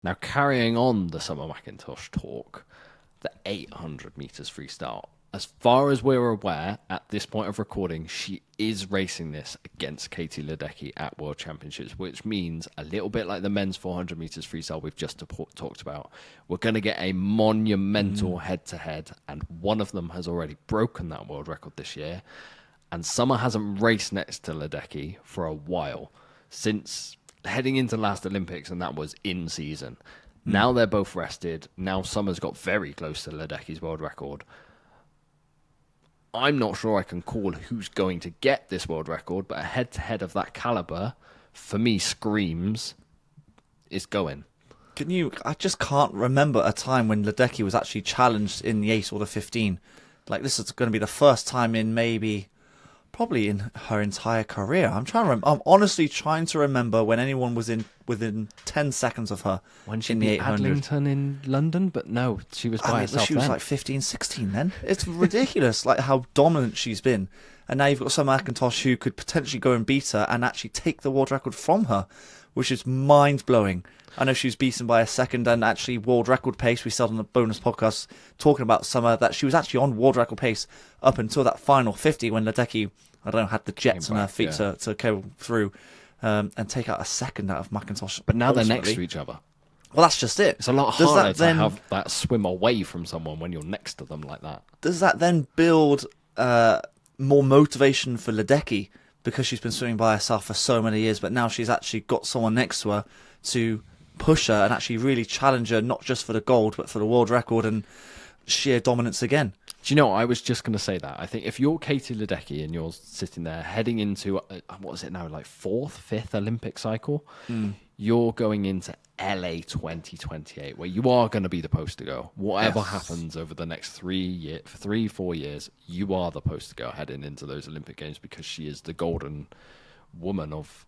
Now, carrying on the Summer McIntosh talk, the 800 meters freestyle. As far as we're aware, at this point of recording, she is racing this against Katie Ledecky at World Championships, which means a little bit like the men's 400 meters freestyle we've just talked about. We're going to get a monumental head-to-head, and one of them has already broken that world record this year. And Summer hasn't raced next to Ledecky for a while, since heading into last Olympics, and that was in season. Now they're both rested. Now Summer's got very close to Ledecky's world record. I'm not sure I can call who's going to get this world record, but a head-to-head of that caliber, for me, screams is going. I just can't remember a time when Ledecky was actually challenged in the 8 or the 15. Like, this is going to be the first time in probably in her entire career. I'm honestly trying to remember when anyone was within 10 seconds of her When she in the beat 800. Adlington in London, but no, she was by herself She was then. like 15, 16 then. It's ridiculous, like how dominant she's been. And now you've got some McIntosh who could potentially go and beat her and actually take the world record from her, which is mind-blowing. I know she was beaten by a second and actually world record pace. We said on the bonus podcast talking about Summer that she was actually on world record pace up until that final 50 when Ledecky, I don't know, had the jets on her feet to go through and take out a second out of McIntosh. But now ultimately. they're next to each other. Well, that's just it. It's a lot harder to have that swim away from someone when you're next to them like that. Does that then build more motivation for Ledecky because she's been swimming by herself for so many years, but now she's actually got someone next to her to push her and actually really challenge her, not just for the gold, but for the world record and sheer dominance again? Do you know, I was just going to say that. I think if you're Katie Ledecky and you're sitting there heading into, what is it now, like fifth Olympic cycle, you're going into LA 2028, where you are going to be the poster girl. Whatever happens over the next 4 years, you are the poster girl heading into those Olympic Games because she is the golden woman of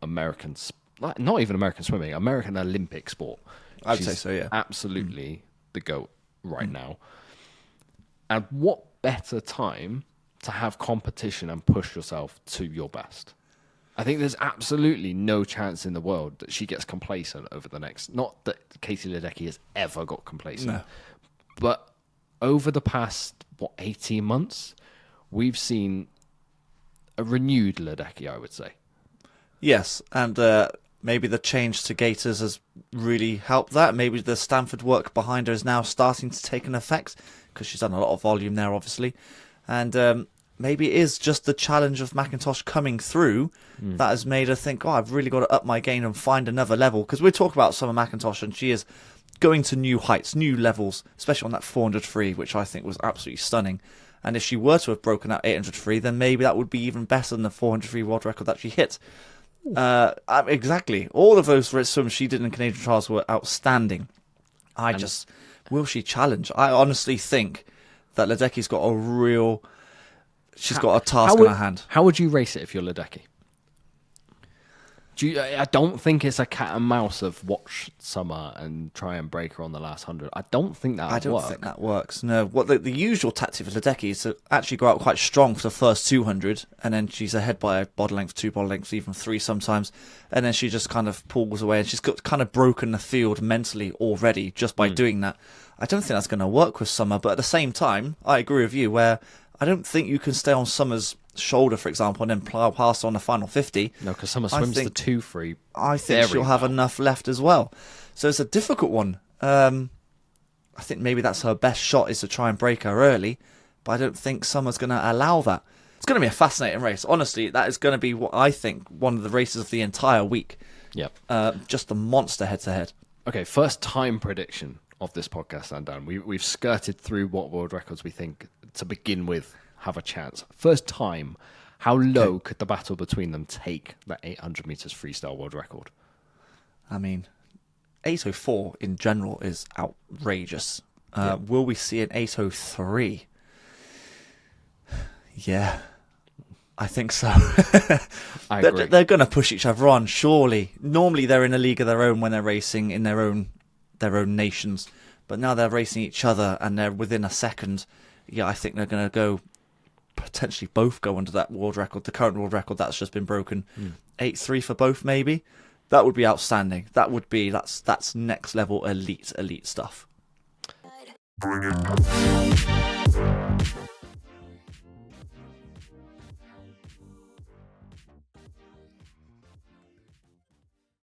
American, not even American swimming, American Olympic sport. I would say so, yeah. Absolutely the GOAT right now. And what better time to have competition and push yourself to your best? I think there's absolutely no chance in the world that she gets complacent over the next... Not that Katie Ledecky has ever got complacent. No. But over the past, 18 months, we've seen a renewed Ledecky, I would say. Yes, and maybe the change to gaiters has really helped that. Maybe the Stanford work behind her is now starting to take an effect, because she's done a lot of volume there, obviously. And maybe it is just the challenge of McIntosh coming through that has made her think, I've really got to up my game and find another level. Because we talk about Summer McIntosh, and she is going to new heights, new levels, especially on that 400 free, which I think was absolutely stunning. And if she were to have broken that 800 free, then maybe that would be even better than the 400 free world record that she hit. Exactly. All of those swims she did in Canadian trials were outstanding. Will she challenge? I honestly think that Ledecky's got she's got a task in her hand. How would you race it if you're Ledecky? I don't think it's a cat and mouse of watch Summer and try and break her on the last 100. I don't think that would work. I don't think that works. No. What the usual tactic for Ledecky is to actually go out quite strong for the first 200, and then she's ahead by a body length, 2 body lengths, even 3 sometimes, and then she just kind of pulls away, and she's got kind of broken the field mentally already just by doing that. I don't think that's going to work with Summer, but at the same time, I agree with you, where I don't think you can stay on Summer's shoulder, for example, and then plough past on the final 50. No, because Summer swims the 2 free. I think she'll have enough left as well. So it's a difficult one. I think maybe that's her best shot, is to try and break her early, but I don't think Summer's going to allow that. It's going to be a fascinating race. Honestly, that is going to be what I think one of the races of the entire week. Yep. Just a monster head-to-head. Okay, first time prediction of this podcast, and Dan. We've skirted through what world records we think, to begin with, have a chance. First time, how low could the battle between them take that 800 meters freestyle world record? I mean, 804 in general is outrageous. Will we see an 803? Yeah, I think so. I agree. They're going to push each other on, surely. Normally they're in a league of their own when they're racing in their own nations, but now they're racing each other and they're within a second. Yeah, I think they're going to potentially both go under that world record, the current world record that's just been broken. 8-3 for both, maybe. That would be outstanding. That's next level elite stuff. Bring it.